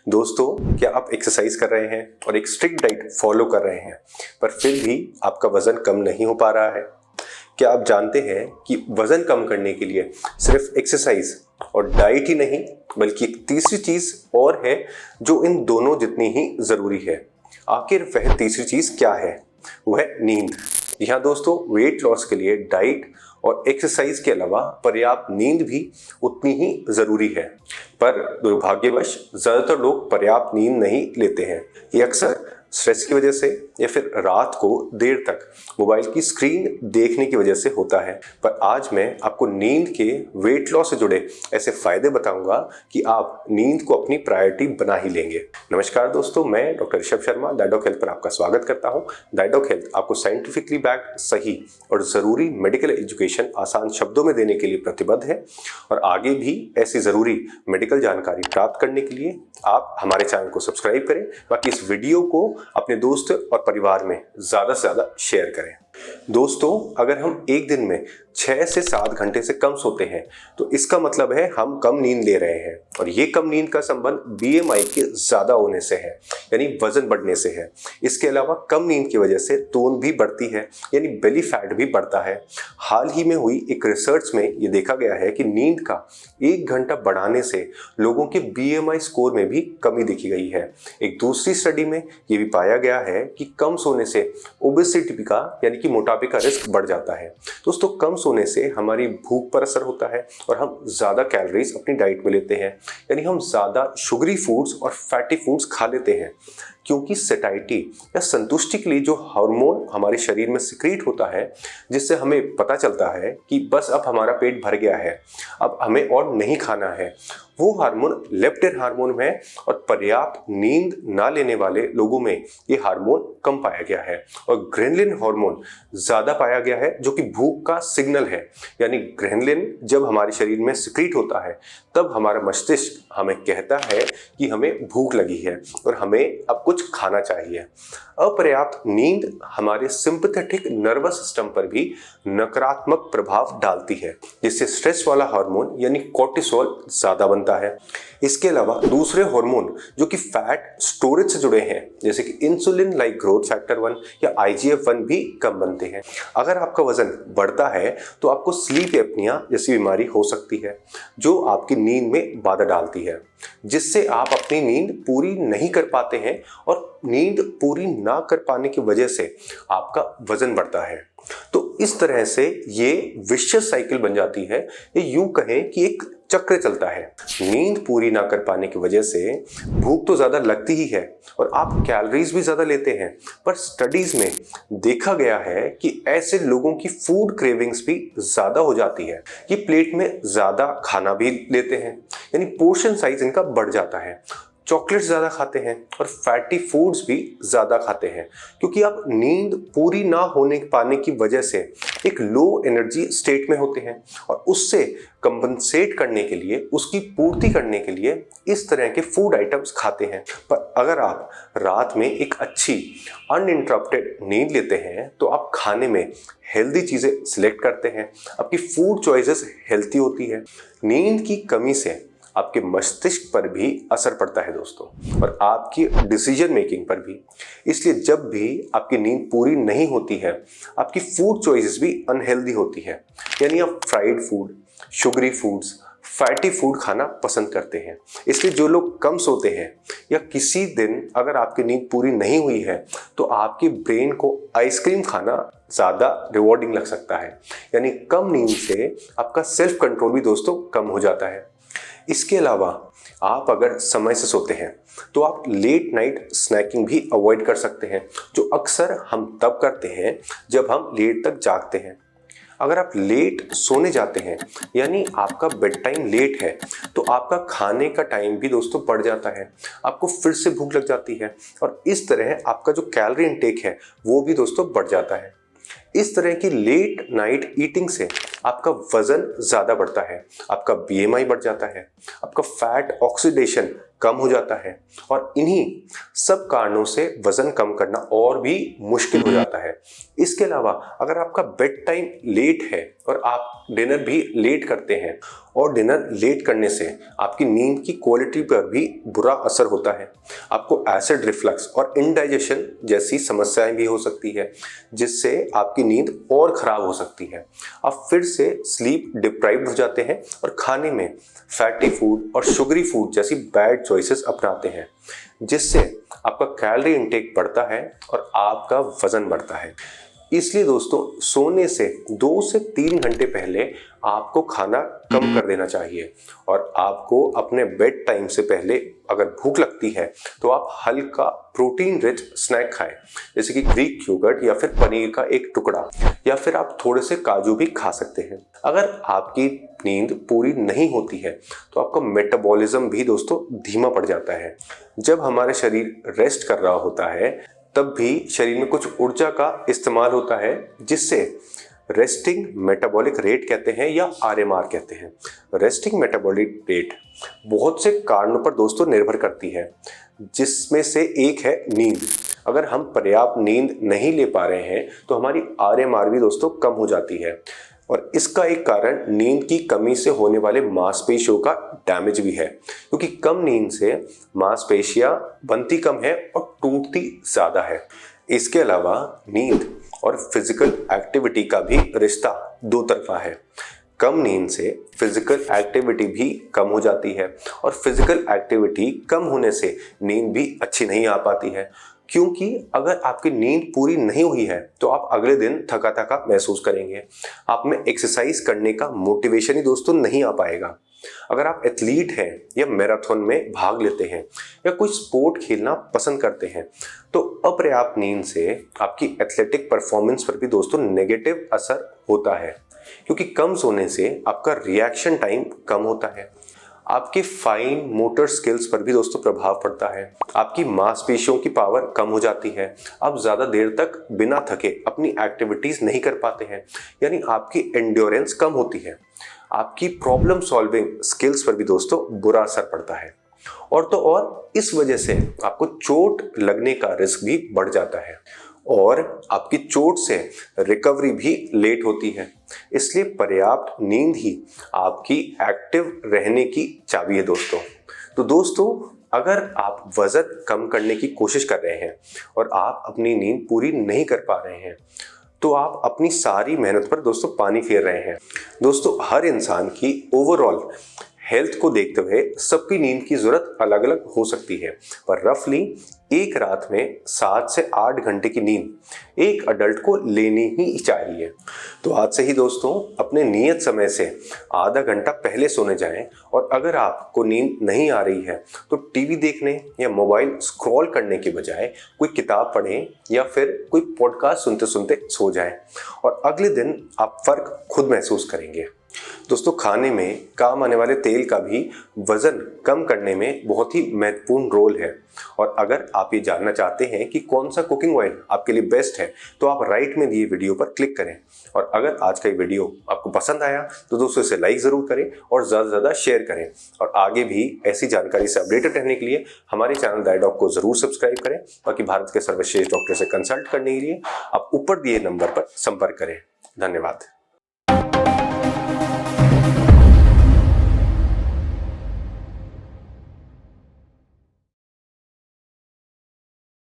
दोस्तों, क्या आप एक्सरसाइज कर रहे हैं और एक स्ट्रिक्ट डाइट फॉलो कर रहे हैं पर फिर भी आपका वजन कम नहीं हो पा रहा है? क्या आप जानते हैं कि वजन कम करने के लिए सिर्फ एक्सरसाइज और डाइट ही नहीं बल्कि एक तीसरी चीज और है जो इन दोनों जितनी ही जरूरी है। आखिर वह तीसरी चीज क्या है? वह है नींद। यहाँ दोस्तों, वेट लॉस के लिए डाइट और एक्सरसाइज के अलावा पर्याप्त नींद भी उतनी ही जरूरी है, पर दुर्भाग्यवश ज्यादातर लोग पर्याप्त नींद नहीं लेते हैं। ये अक्सर स्ट्रेस की वजह से या फिर रात को देर तक मोबाइल की स्क्रीन देखने की वजह से होता है। पर आज मैं आपको नींद के वेट लॉस से जुड़े ऐसे फायदे बताऊंगा कि आप नींद को अपनी प्रायोरिटी बना ही लेंगे। नमस्कार दोस्तों, मैं डॉक्टर ऋषभ शर्मा डाइडॉक हेल्थ पर आपका स्वागत करता हूं। डाइडॉक हेल्थ आपको साइंटिफिकली बैक्ड, सही और जरूरी मेडिकल एजुकेशन आसान शब्दों में देने के लिए प्रतिबद्ध है और आगे भी ऐसी जरूरी मेडिकल जानकारी प्राप्त करने के लिए आप हमारे चैनल को सब्सक्राइब करें। बाकी इस वीडियो को अपने दोस्त और परिवार में ज्यादा से ज्यादा शेयर करें। दोस्तों, अगर हम एक दिन में 6 से 7 घंटे से कम सोते हैं तो इसका मतलब है हम कम नींद ले रहे हैं और ये कम नींद का संबंध बीएमआई के ज्यादा होने से है, यानी वजन बढ़ने से है। इसके अलावा कम नींद की वजह से तोन भी बढ़ती है, यानी बेली फैट भी बढ़ता है। हाल ही में हुई एक रिसर्च में ये देखा गया है कि नींद का 1 घंटा बढ़ाने से लोगों के बीएमआई स्कोर में भी कमी देखी गई है। एक दूसरी स्टडी में ये भी पाया गया है कि कम सोने से ओबेसिटी का यानी कि मोटापे का रिस्क बढ़ जाता है। दोस्तों, कम सोने से हमारी भूख पर असर होता है और हम ज्यादा कैलोरीज अपनी डाइट में लेते हैं, यानी हम ज्यादा शुगरी फूड्स और फैटी फूड्स खा लेते हैं, क्योंकि सेटाइटी या संतुष्टि के लिए जो हार्मोन हमारे शरीर में सिक्रीट होता है, जिससे हमें पता चलता है कि बस अब हमारा पेट भर गया है, अब हमें और नहीं खाना है, वो हार्मोन लेप्टिन हार्मोन है और पर्याप्त नींद ना लेने वाले लोगों में ये हार्मोन कम पाया गया है और ग्रेनलिन हार्मोन ज्यादा पाया गया है, जो कि भूख का सिग्नल है। यानी ग्रेनलिन जब हमारे शरीर में सिक्रीट होता है तब हमारा मस्तिष्क हमें कहता है कि हमें भूख लगी है और हमें अब कुछ खाना चाहिए। अपर्याप्त नींद हमारे सिंपैथेटिक नर्वस सिस्टम पर भी नकारात्मक प्रभाव डालती है, जिससे स्ट्रेस वाला हार्मोन यानी कोर्टिसोल ज्यादा बनता है। इसके अलावा दूसरे हार्मोन जो कि फैट स्टोरेज से जुड़े हैं, जैसे कि इंसुलिन लाइक ग्रोथ फैक्टर 1 या IGF-1 भी कम बनते हैं। अगर आपका वजन बढ़ता है तो आपको स्लीप एपनिया जैसी बीमारी हो सकती है, जो आपकी नींद में बाधा डालती है, जिससे आप अपनी नींद पूरी नहीं कर पाते हैं और नींद पूरी ना कर पाने की वजह से आपका वजन बढ़ता है। तो इस तरह से ये विशियस साइकिल बन जाती है। ये यूं कहें कि एक चक्र चलता है। नींद पूरी ना कर पाने की वजह से भूख तो ज्यादा लगती ही है और आप कैलोरीज भी ज्यादा लेते हैं, पर स्टडीज में देखा गया है कि ऐसे लोगों की फूड क्रेविंग्स भी ज्यादा हो जाती है। ये प्लेट में ज्यादा खाना भी लेते हैं, यानी पोर्शन साइज इनका बढ़ जाता है। चॉकलेट ज्यादा खाते हैं और फैटी फूड्स भी ज्यादा खाते हैं, क्योंकि आप नींद पूरी ना होने पाने की वजह से एक लो एनर्जी स्टेट में होते हैं और उससे कंपनसेट करने के लिए, उसकी पूर्ति करने के लिए इस तरह के फूड आइटम्स खाते हैं। पर अगर आप रात में एक अच्छी अनइंटरप्टेड नींद लेते हैं तो आप खाने में हेल्दी चीजें सिलेक्ट करते हैं, आपकी फूड चॉइसेस हेल्थी होती है। नींद की कमी से आपके मस्तिष्क पर भी असर पड़ता है दोस्तों, और आपकी डिसीजन मेकिंग पर भी। इसलिए जब भी आपकी नींद पूरी नहीं होती है, आपकी फूड चॉइसेस भी अनहेल्दी होती है, यानी आप fried food, sugary foods, fatty food खाना पसंद करते हैं। इसलिए जो लोग कम सोते हैं या किसी दिन अगर आपकी नींद पूरी नहीं हुई है तो आपके ब्रेन को आइसक्रीम खाना ज्यादा रिवॉर्डिंग लग सकता है, यानी कम नींद से आपका सेल्फ कंट्रोल भी दोस्तों कम हो जाता है। इसके अलावा आप अगर समय से सोते हैं तो आप लेट नाइट स्नैकिंग भी अवॉइड कर सकते हैं, जो अक्सर हम तब करते हैं जब हम लेट तक जागते हैं। अगर आप लेट सोने जाते हैं यानी आपका बेड टाइम लेट है तो आपका खाने का टाइम भी दोस्तों बढ़ जाता है, आपको फिर से भूख लग जाती है और इस तरह आपका जो कैलोरी इनटेक है वो भी दोस्तों बढ़ जाता है। इस तरह की लेट नाइट ईटिंग से आपका वजन ज्यादा बढ़ता है, आपका बीएमआई बढ़ जाता है, आपका फैट ऑक्सीडेशन कम हो जाता है और इन्हीं सब कारणों से वजन कम करना और भी मुश्किल हो जाता है। इसके अलावा अगर आपका बेड टाइम लेट है और आप डिनर भी लेट करते हैं और डिनर लेट करने से आपकी नींद की क्वालिटी पर भी बुरा असर होता है। आपको एसिड रिफ्लक्स और इंडाइजेशन जैसी समस्याएं भी हो सकती है, जिससे आपकी नींद और खराब हो सकती है। आप फिर से स्लीप डिप्राइव्ड हो जाते हैं और खाने में फैटी फूड और शुगरी फूड जैसी बैड चॉइसेस अपनाते हैं, जिससे आपका कैलोरी इंटेक बढ़ता है और आपका वजन बढ़ता है। इसलिए दोस्तों, सोने से 2 से 3 घंटे पहले आपको खाना कम कर देना चाहिए और आपको अपने बेड टाइम से पहले अगर भूख लगती है तो आप हल्का प्रोटीन रिच स्नैक खाएं, जैसे कि ग्रीक योगर्ट या फिर पनीर का एक टुकड़ा, या फिर आप थोड़े से काजू भी खा सकते हैं। अगर आपकी नींद पूरी नहीं होती है तो आपका मेटाबॉलिज्म भी दोस्तों धीमा पड़ जाता है। जब हमारे शरीर रेस्ट कर रहा होता है तब भी शरीर में कुछ ऊर्जा का इस्तेमाल होता है, जिससे रेस्टिंग मेटाबॉलिक रेट कहते हैं या आरएमआर कहते हैं। रेस्टिंग मेटाबॉलिक रेट बहुत से कारणों पर दोस्तों निर्भर करती है, जिसमें से एक है नींद। अगर हम पर्याप्त नींद नहीं ले पा रहे हैं तो हमारी आरएमआर भी दोस्तों कम हो जाती है और इसका एक कारण नींद की कमी से होने वाले मांसपेशियों का डैमेज भी है, क्योंकि कम नींद से मांसपेशियां बनती कम है और टूटती ज्यादा है। इसके अलावा नींद और फिजिकल एक्टिविटी का भी रिश्ता दो तरफा है। कम नींद से फिजिकल एक्टिविटी भी कम हो जाती है और फिजिकल एक्टिविटी कम होने से नींद भी अच्छी नहीं आ पाती है, क्योंकि अगर आपकी नींद पूरी नहीं हुई है तो आप अगले दिन थका थका महसूस करेंगे। आप में एक्सरसाइज करने का मोटिवेशन ही दोस्तों नहीं आ पाएगा। अगर आप एथलीट हैं या मैराथन में भाग लेते हैं या कोई स्पोर्ट खेलना पसंद करते हैं तो अपर्याप्त नींद से आपकी एथलेटिक परफॉर्मेंस पर भी दोस्तों नेगेटिव असर होता है, क्योंकि कम सोने से आपका रिएक्शन टाइम कम होता है। आपके फाइन मोटर स्किल्स पर भी दोस्तों प्रभाव पड़ता है। आपकी मांसपेशियों की पावर कम हो जाती है। आप ज़्यादा देर तक बिना थके अपनी एक्टिविटीज़ नहीं कर पाते हैं, यानी आपकी एंड्योरेंस कम होती है। आपकी प्रॉब्लम सॉल्विंग स्किल्स पर भी दोस्तों बुरा असर पड़ता है और तो और इस वजह से आपको चोट लगने का रिस्क भी बढ़ जाता है और आपकी चोट से रिकवरी भी लेट होती है। इसलिए पर्याप्त नींद ही आपकी एक्टिव रहने की चाबी है दोस्तों। तो दोस्तों, अगर आप वजन कम करने की कोशिश कर रहे हैं और आप अपनी नींद पूरी नहीं कर पा रहे हैं तो आप अपनी सारी मेहनत पर दोस्तों पानी फेर रहे हैं। दोस्तों, हर इंसान की ओवरऑल हेल्थ को देखते हुए सबकी नींद की जरूरत अलग अलग हो सकती है, पर रफली एक रात में 7 से 8 घंटे की नींद एक अडल्ट को लेनी ही चाहिए। तो आज से ही दोस्तों अपने नियत समय से आधा घंटा पहले सोने जाएं और अगर आपको नींद नहीं आ रही है तो टीवी देखने या मोबाइल स्क्रॉल करने के बजाय कोई किताब पढ़ें या फिर कोई पॉडकास्ट सुनते सुनते सो जाएं और अगले दिन आप फर्क खुद महसूस करेंगे। दोस्तों, खाने में काम आने वाले तेल का भी वजन कम करने में बहुत ही महत्वपूर्ण रोल है और अगर आप ये जानना चाहते हैं कि कौन सा कुकिंग ऑयल आपके लिए बेस्ट है तो आप राइट में दिए वीडियो पर क्लिक करें। और अगर आज का ये वीडियो आपको पसंद आया तो दोस्तों इसे लाइक ज़रूर करें और ज़्यादा से ज़्यादा शेयर करें और आगे भी ऐसी जानकारी से अपडेटेड रहने के लिए हमारे चैनल डायडॉक को ज़रूर सब्सक्राइब करें। बाकी भारत के सर्वश्रेष्ठ डॉक्टर से कंसल्ट करने के लिए आप ऊपर दिए नंबर पर संपर्क करें। धन्यवाद।